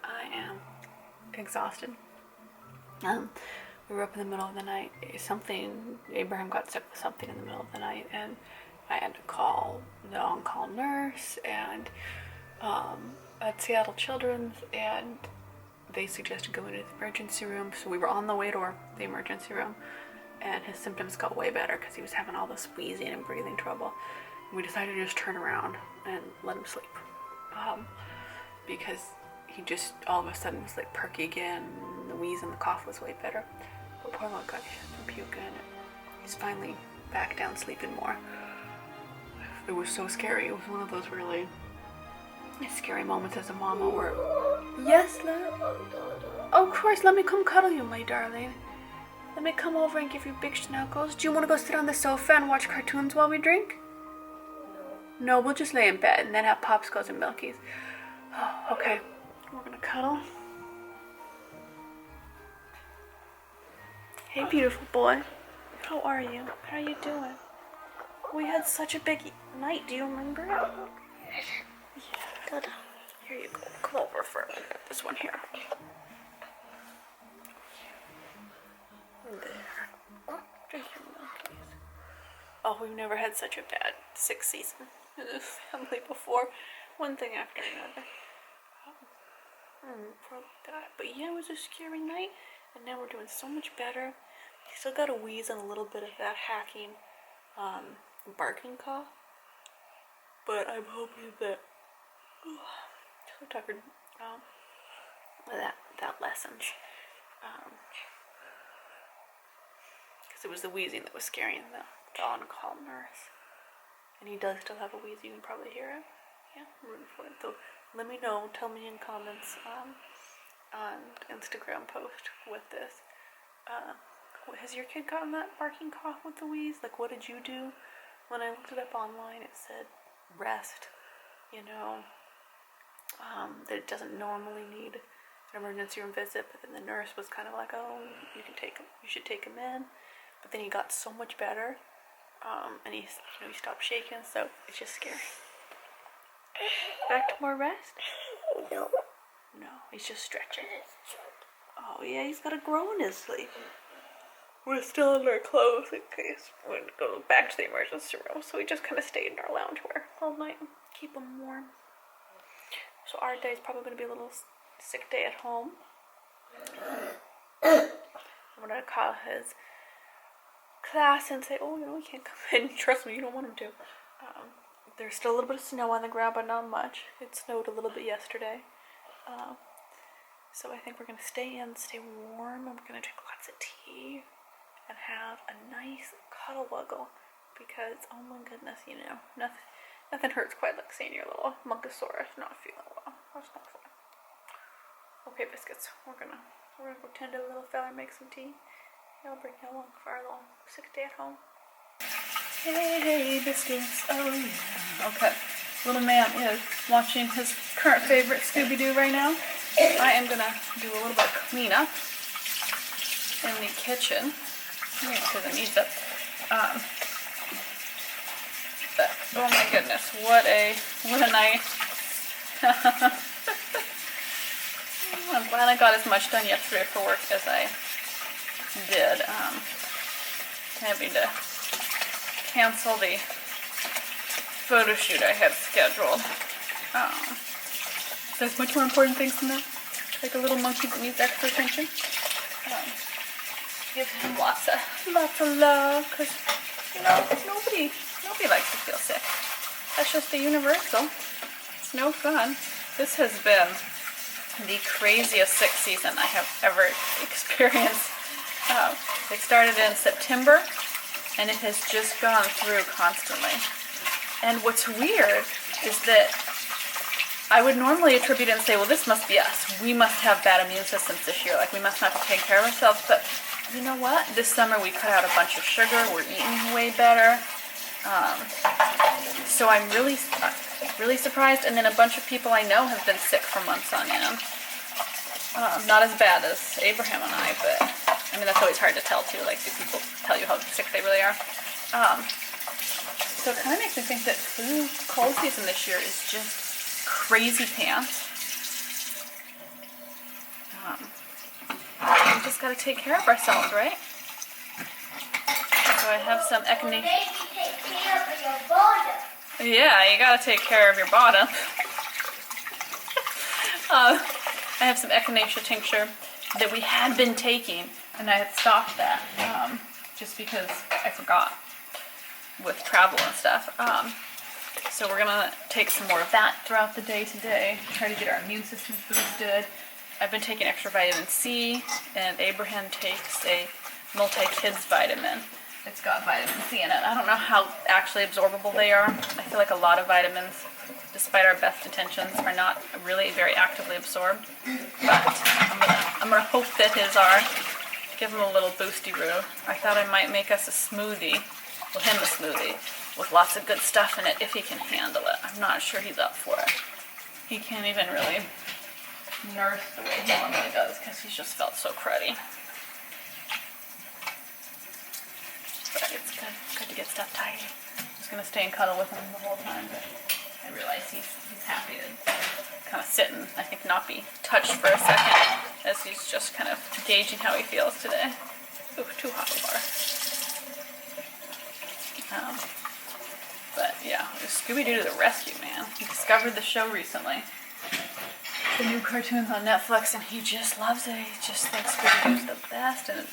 I am exhausted. We were up in the middle of the night. Abraham got sick with something in the middle of the night, and I had to call the on-call nurse and at Seattle Children's, and they suggested going to the emergency room. So we were on the way to the emergency room, and his symptoms got way better because he was having all this wheezing and breathing trouble. We decided to just turn around and let him sleep, because he just all of a sudden was like perky again. The wheeze and the cough was way better. But poor little guy had been puking, and he's finally back down sleeping more. It was so scary. It was one of those really scary moments as a mama where, yes, love? Oh, of course, let me come cuddle you, my darling. Let me come over and give you big snuggles. Do you want to go sit on the sofa and watch cartoons while we drink? No, we'll just lay in bed and then have popsicles and milkies. Oh, okay, we're gonna cuddle. Hey, beautiful boy. How are you? How are you doing? We had such a big night. Do you remember? Yeah. Here you go. Come over for this one here. There. Drink your milkies. Oh, we've never had such a bad sick season in the family before. One thing after another. Poor guy. But yeah, it was a scary night, and now we're doing so much better. He still got a wheeze and a little bit of that hacking, barking cough. But I'm hoping that so tired. That lessens. Because it was the wheezing that was scaring the on-call nurse. And he does still have a wheeze. You can probably hear it. Yeah, I'm rooting for it. So let me know. Tell me in comments on Instagram post with this. Has your kid gotten that barking cough with the wheeze? Like, what did you do? When I looked it up online, it said rest. You know, that it doesn't normally need an emergency room visit, but then the nurse was kind of like, oh, you should take him in. But then he got so much better, and he stopped shaking, so it's just scary. Back to more rest? No, he's just stretching. Oh yeah, he's got to grow in his sleep. We're still in our clothes in case we go back to the emergency room, so we just kind of stayed in our loungewear all night and keep him warm. So our day is probably going to be a little sick day at home. I'm going to call his class and say, oh, he can't come in. Trust me, you don't want him to. There's still a little bit of snow on the ground, but not much. It snowed a little bit yesterday. So I think we're going to stay in, stay warm, and we're going to drink lots of tea and have a nice cuddle wuggle, because, oh my goodness, nothing hurts quite like seeing your little Mongosaurus not feeling well. That's not fun. Okay, biscuits, we're gonna go tend to the little fella and make some tea. I'll bring you along for our little sick day at home. Hey, biscuits. Oh yeah. Okay, little man is watching his current favorite Scooby-Doo right now. I am gonna do a little bit of cleanup in the kitchen. Because it needs it. But oh my goodness, what a night. I'm glad I got as much done yesterday for work as I did. Having to cancel the photo shoot I had scheduled. There's much more important things than that. Like a little monkey that needs extra attention. Give him lots of love, because nobody likes to feel sick. That's just the universal. It's no fun. This has been the craziest sick season I have ever experienced. It started in September, and it has just gone through constantly. And what's weird is that I would normally attribute it and say, well, this must be us. We must have bad immune systems this year. Like, we must not be taking care of ourselves. But you know what? This summer we cut out a bunch of sugar. We're eating way better. So I'm really surprised. And then a bunch of people I know have been sick for months on end. Not as bad as Abraham and I, but I mean, that's always hard to tell too. Like, do people tell you how sick they really are? So it kind of makes me think that cold season this year is just crazy pants. We just gotta take care of ourselves, right? So I have some echinacea. Take care of your bottom. Yeah, you gotta take care of your bottom. I have some echinacea tincture that we had been taking, and I had stopped that just because I forgot with travel and stuff. So we're gonna take some more of that throughout the day today, try to get our immune system boosted. I've been taking extra vitamin C, and Abraham takes a multi-kids vitamin. It's got vitamin C in it. I don't know how actually absorbable they are. I feel like a lot of vitamins, despite our best intentions, are not really very actively absorbed. But I'm gonna hope that his are. Give him a little boosty-roo. I thought I might make us a smoothie, well, him a smoothie, with lots of good stuff in it if he can handle it. I'm not sure he's up for it. He can't even really nurse the way he normally does because he's just felt so cruddy. But it's good to get stuff tidy. I'm just gonna stay and cuddle with him the whole time, but I realize he's happy to kind of sit and I think not be touched for a second as he's just kind of gauging how he feels today. Ooh, too hot a bar. But yeah, Scooby-Doo to the rescue, man. He discovered the show recently. The new cartoons on Netflix, and he just loves it. He just thinks Scooby-Doo's the best, and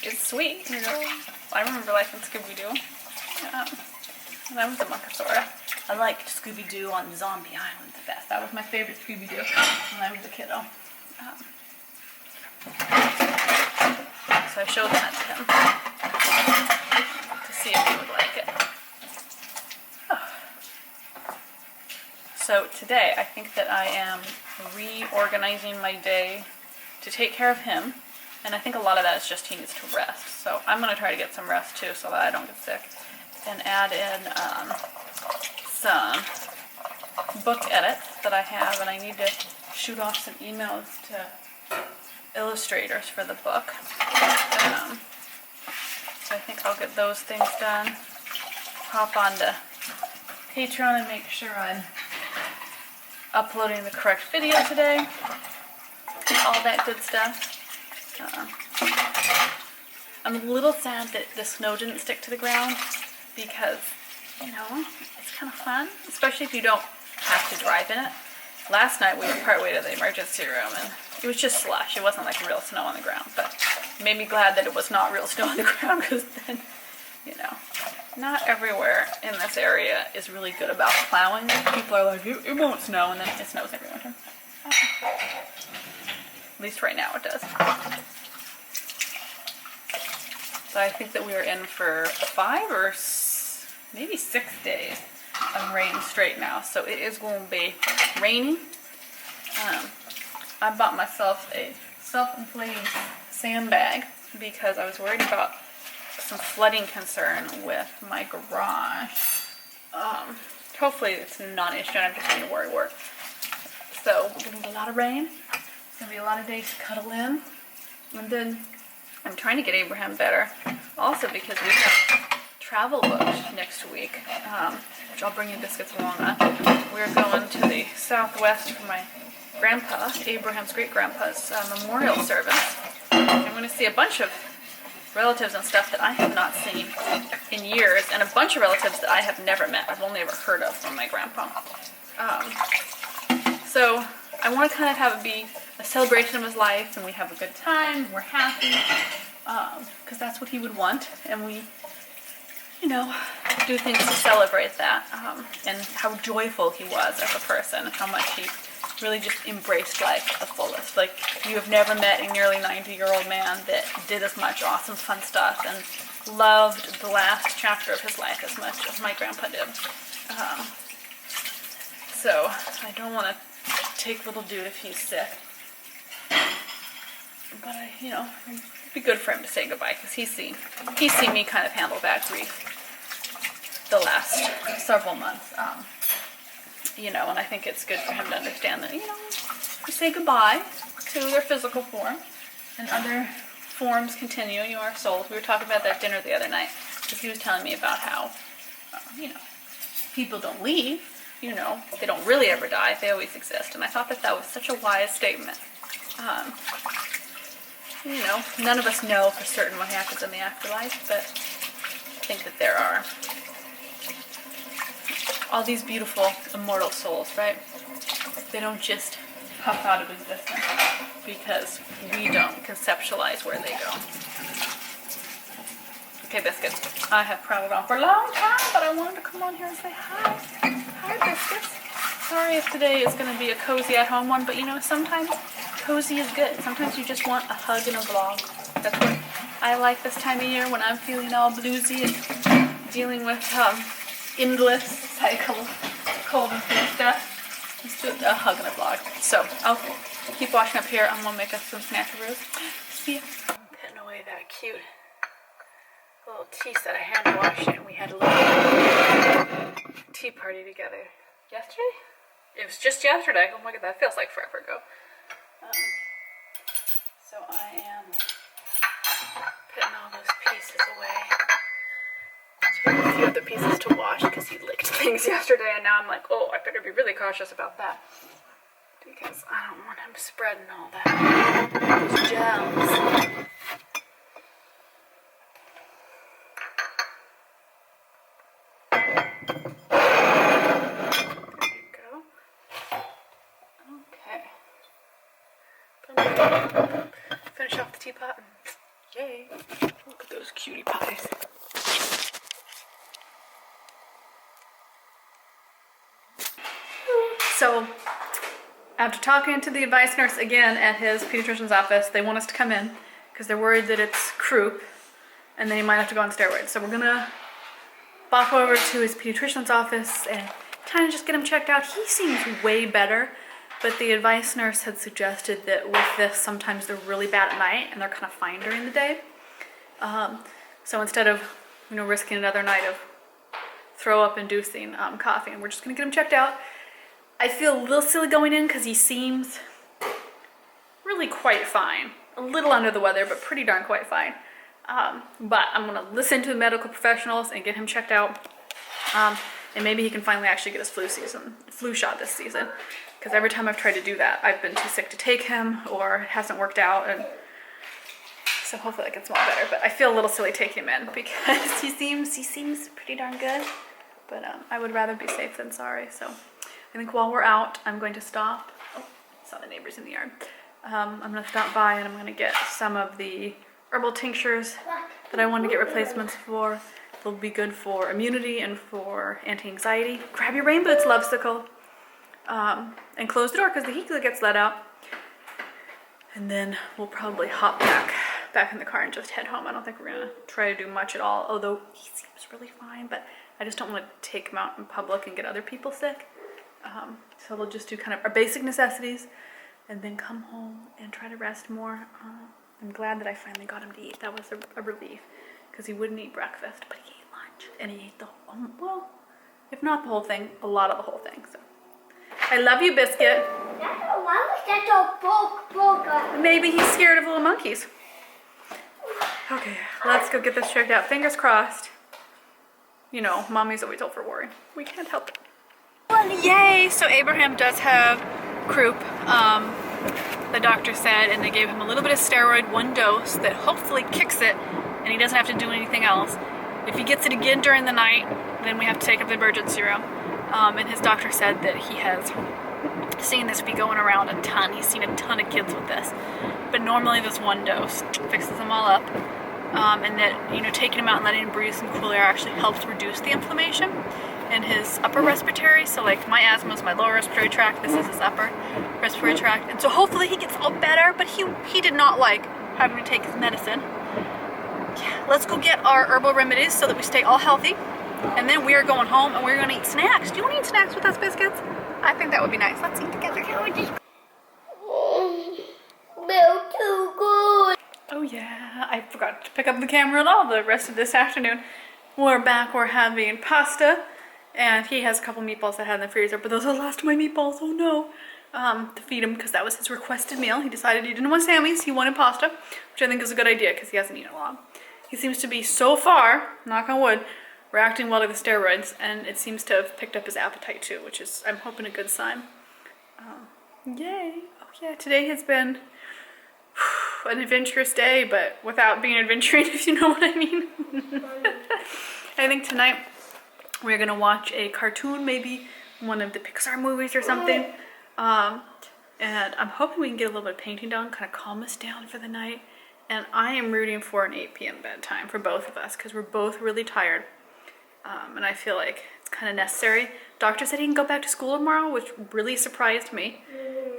it's sweet, you know. I remember liking Scooby-Doo when I was a Monkasora. I liked Scooby-Doo on Zombie Island the best. That was my favorite Scooby-Doo when I was a kiddo. So I showed that to him to see if he would like it. So today, I think that I am reorganizing my day to take care of him, and I think a lot of that is just he needs to rest. So I'm going to try to get some rest too so that I don't get sick, and add in some book edits that I have, and I need to shoot off some emails to illustrators for the book. So I think I'll get those things done, hop onto Patreon and make sure I'm uploading the correct video today, all that good stuff. I'm a little sad that the snow didn't stick to the ground because, you know, it's kind of fun, especially if you don't have to drive in it. Last night we were partway to the emergency room and it was just slush. It wasn't like real snow on the ground, but it made me glad that it was not real snow on the ground because then, you know, not everywhere in this area is really good about plowing. People are like, it won't snow, and then it snows every winter. At least right now it does. But I think that we are in for 5 or maybe 6 days of rain straight now. So it is going to be raining. I bought myself a self-inflating sandbag because I was worried about some flooding concern with my garage. Hopefully it's not an issue, I'm just going to work. So we're going to get a lot of rain. It's going to be a lot of days to cuddle in. And then I'm trying to get Abraham better. Also because we have travel booked next week, which I'll bring you biscuits along on. We're going to the Southwest for my grandpa, Abraham's great-grandpa's memorial service. I'm going to see a bunch of relatives and stuff that I have not seen in years, and a bunch of relatives that I have never met. I've only ever heard of from my grandpa. So I want to kind of have it be a celebration of his life, and we have a good time, we're happy, because that's what he would want, and we, you know, do things to celebrate that, and how joyful he was as a person, how much he really just embraced life at the fullest. Like, you have never met a nearly 90-year-old man that did as much awesome, fun stuff and loved the last chapter of his life as much as my grandpa did. So I don't want to take little dude if he's sick. But you know, it'd be good for him to say goodbye because he's seen me kind of handle that grief the last several months. You know, and I think it's good for him to understand that, you know, we say goodbye to their physical form, and other forms continue. You know, our souls. We were talking about that dinner the other night, because he was telling me about how, you know, people don't leave, you know, they don't really ever die, they always exist. And I thought that that was such a wise statement, You know, none of us know for certain what happens in the afterlife, but I think that there are all these beautiful immortal souls, right? They don't just pop out of existence because we don't conceptualize where they go. Okay, Biscuits, I have prattled on for a long time, but I wanted to come on here and say hi. Hi, Biscuits. Sorry if today is going to be a cozy at home one, but you know, sometimes cozy is good. Sometimes you just want a hug and a vlog. That's what I like this time of year when I'm feeling all bluesy and dealing with endless cycle of cold and flu stuff. Let's do a hug and a vlog. So I'll keep washing up here. I'm gonna make us some snackaroos. See ya. I'm putting away that cute little tea set. I hand washed it and we had a little tea party together. Yesterday? It was just yesterday. Oh my god, that feels like forever ago. So I am putting all those pieces away. So we have a few other pieces to wash because he licked things yesterday, and now I'm like, oh, I better be really cautious about that because I don't want him spreading all that. Those germs. Finish off the teapot and yay! Look at those cutie pies. So, after talking to the advice nurse again at his pediatrician's office, they want us to come in because they're worried that it's croup and then he might have to go on steroids. So we're gonna bop over to his pediatrician's office and kind of just get him checked out. He seems way better. But the advice nurse had suggested that with this, sometimes they're really bad at night and they're kind of fine during the day. So instead of, you know, risking another night of throw up inducing coughing, we're just gonna get him checked out. I feel a little silly going in because he seems really quite fine. A little under the weather, but pretty darn quite fine. But I'm gonna listen to the medical professionals and get him checked out. And maybe he can finally actually get his flu shot this season. Because every time I've tried to do that, I've been too sick to take him, or it hasn't worked out, and so hopefully that gets a lot better. But I feel a little silly taking him in because he seems pretty darn good. But I would rather be safe than sorry. So I think while we're out, I'm going to stop. Oh, saw the neighbors in the yard. I'm going to stop by and I'm going to get some of the herbal tinctures that I want to get replacements for. They'll be good for immunity and for anti-anxiety. Grab your rain boots, Lovesicle. And close the door because the heat gets let out. And then we'll probably hop back in the car and just head home. I don't think we're gonna try to do much at all, although he seems really fine, but I just don't want to take him out in public and get other people sick. So we'll just do kind of our basic necessities and then come home and try to rest more. I'm glad that I finally got him to eat. That was a relief because he wouldn't eat breakfast, but he ate lunch and he ate the whole, well, if not the whole thing, a lot of the whole thing. So I love you, Biscuit. Why was that so big? Maybe he's scared of little monkeys. Okay, let's go get this checked out. Fingers crossed. You know, mommy's always over worrying. We can't help it. Well, yay! So Abraham does have croup, the doctor said, and they gave him a little bit of steroid, 1 dose, that hopefully kicks it, and he doesn't have to do anything else. If he gets it again during the night, then we have to take him to the emergency room. And his doctor said that he has seen this be going around a ton. He's seen a ton of kids with this. But normally this 1 dose fixes them all up. And that, you know, taking him out and letting him breathe some cool air actually helps reduce the inflammation in his upper respiratory. So like my asthma is my lower respiratory tract. This is his upper respiratory tract. And so hopefully he gets all better, but he did not like having to take his medicine. Yeah, let's go get our herbal remedies so that we stay all healthy. And then we are going home and we're going to eat snacks. Do you want to eat snacks with us, Biscuits? I think that would be nice. Let's eat together. They're too good. Oh yeah, I forgot to pick up the camera at all the rest of this afternoon. We're back, we're having pasta. And he has a couple meatballs that I had in the freezer, but those are the last of my meatballs, oh no. To feed him because that was his requested meal. He decided he didn't want Sammy's, he wanted pasta, which I think is a good idea because he hasn't eaten a lot. He seems to be so far, knock on wood, reacting well to the steroids, and it seems to have picked up his appetite too, which is, I'm hoping, a good sign. Yay. Oh yeah, today has been an adventurous day, but without being adventurous, if you know what I mean. I think tonight we're gonna watch a cartoon, maybe one of the Pixar movies or something. And I'm hoping we can get a little bit of painting done, kind of calm us down for the night. And I am rooting for an 8 p.m. bedtime for both of us because we're both really tired. And I feel like it's kind of necessary. Doctor said he can go back to school tomorrow, which really surprised me.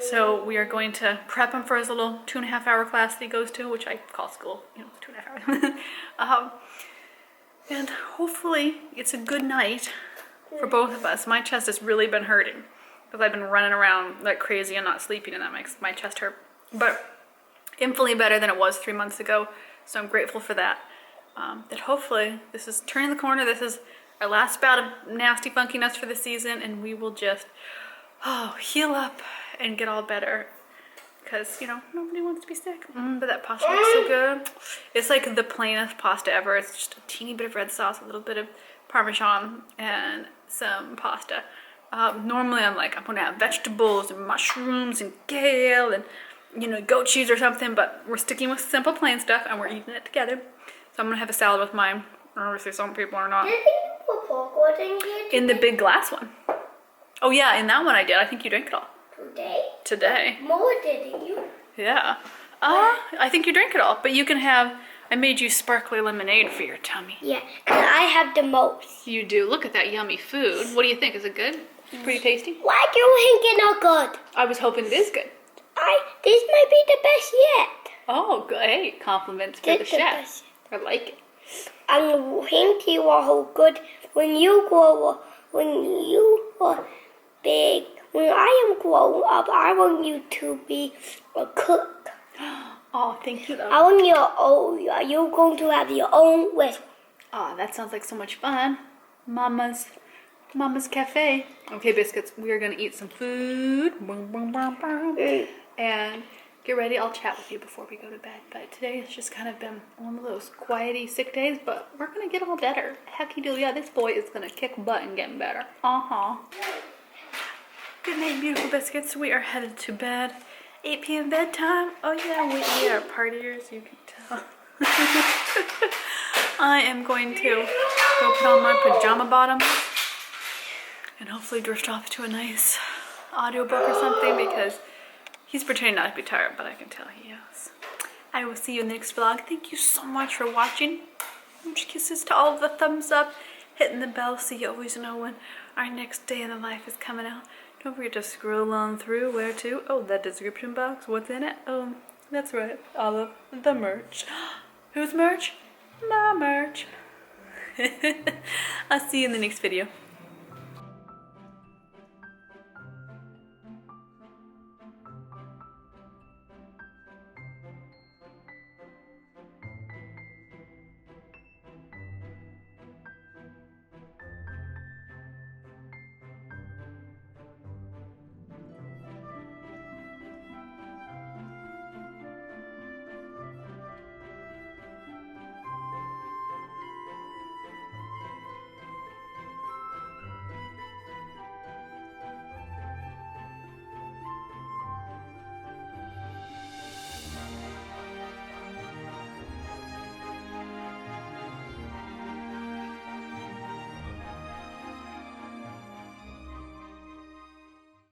So we are going to prep him for his little 2.5 hour class that he goes to, which I call school, you know, 2.5 hours. And hopefully it's a good night for both of us. My chest has really been hurting because I've been running around like crazy and not sleeping, and that makes my chest hurt. But infinitely better than it was 3 months ago, so I'm grateful for that. That hopefully this is turning the corner. This is our last bout of nasty funkiness for the season, and we will just heal up and get all better. Because, you know, nobody wants to be sick. But that pasta looks so good. It's like the plainest pasta ever. It's just a teeny bit of red sauce, a little bit of Parmesan, and some pasta. Normally I'm like, I'm gonna have vegetables and mushrooms and kale and, you know, goat cheese or something, but we're sticking with simple plain stuff and we're eating it together. So I'm gonna have a salad with mine. Obviously some people are not. Did you put popcorn in here? In the big glass one. Oh yeah, in that one I did. I think you drank it all. Today. More, didn't you? Yeah. I think you drank it all, but you can have, I made you sparkly lemonade for your tummy. Yeah, and I have the most. You do. Look at that yummy food. What do you think? Is it good? It's pretty tasty? Why do you think it's not good? I was hoping it is good. This might be the best yet. Oh, good. Hey, compliments for the chef. I like it. I think you are so good when you were big. When I am grown up, I want you to be a cook. Oh, thank you, though. I want you're going to have your own restaurant. Oh, that sounds like so much fun. Mama's Cafe. Okay, biscuits, we are going to eat some food. And get ready. I'll chat with you before we go to bed. But today has just kind of been one of those quiety, sick days, but we're going to get all better. Hecky do. Yeah, this boy is going to kick butt and get better. Good night, beautiful biscuits. We are headed to bed. 8 p.m. bedtime. Oh yeah, we are partiers, you can tell. I am going to go put on my pajama bottoms and hopefully drift off to a nice audiobook or something because he's pretending not to be tired, but I can tell he is. I will see you in the next vlog. Thank you so much for watching. Huge kisses to all of the thumbs up, hitting the bell so you always know when our next day in the life is coming out. Don't forget to scroll on through. Where to? Oh, that description box. What's in it? Oh, that's right. All of the merch. Whose merch? My merch. I'll see you in the next video.